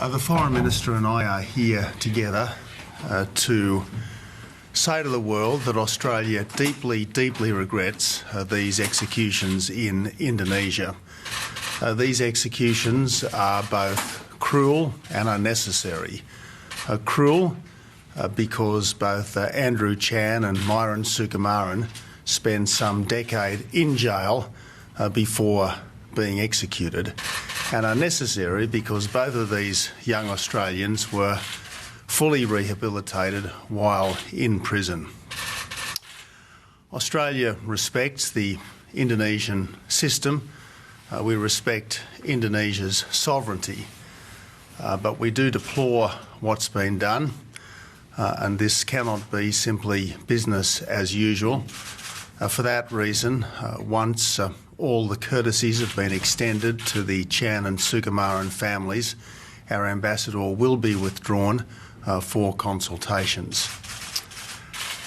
The Foreign Minister and I are here together to say to the world that Australia deeply, deeply regrets these executions in Indonesia. These executions are both cruel and unnecessary. Cruel because both Andrew Chan and Myuran Sukumaran spent some decade in jail before being executed, and unnecessary because both of these young Australians were fully rehabilitated while in prison. Australia respects the Indonesian system. We respect Indonesia's sovereignty, but we do deplore what's been done, and this cannot be simply business as usual. For that reason, once all the courtesies have been extended to the Chan and Sukumaran families, our ambassador will be withdrawn for consultations.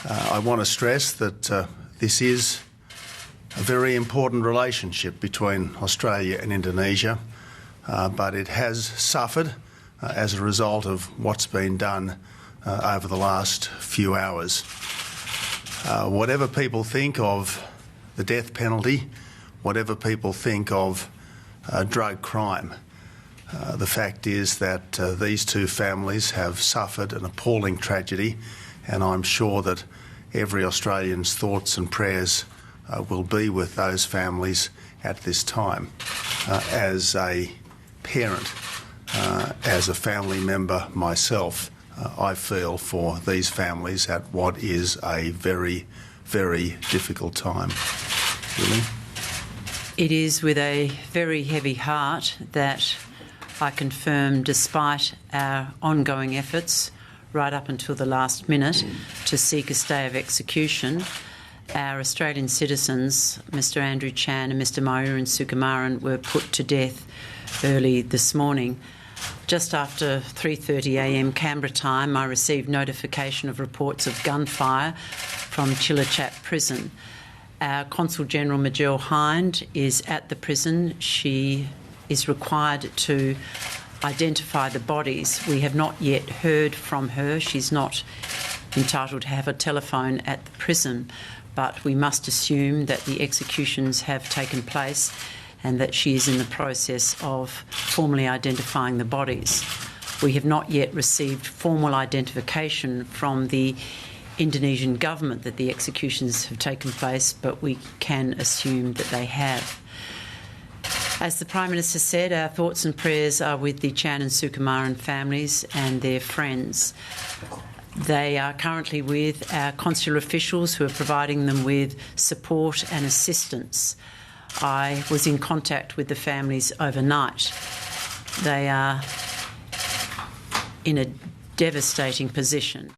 I want to stress that this is a very important relationship between Australia and Indonesia, but it has suffered as a result of what's been done over the last few hours. Whatever people think of the death penalty, whatever people think of drug crime, the fact is that these two families have suffered an appalling tragedy, and I'm sure that every Australian's thoughts and prayers will be with those families at this time. As a parent, as a family member myself, I feel for these families at what is a very, very difficult time. Really? It is with a very heavy heart that I confirm, despite our ongoing efforts right up until the last minute to seek a stay of execution, our Australian citizens, Mr Andrew Chan and Mr Myuran Sukumaran, were put to death early this morning. Just after 3:30 a.m. Canberra time, I received notification of reports of gunfire from Chillichat Prison. Our Consul General Majel Hind is at the prison. She is required to identify the bodies. We have not yet heard from her. She's not entitled to have a telephone at the prison, but we must assume that the executions have taken place and that she is in the process of formally identifying the bodies. We have not yet received formal identification from the Indonesian government that the executions have taken place, but we can assume that they have. As the Prime Minister said, our thoughts and prayers are with the Chan and Sukumaran families and their friends. They are currently with our consular officials who are providing them with support and assistance. I was in contact with the families overnight. They are in a devastating position.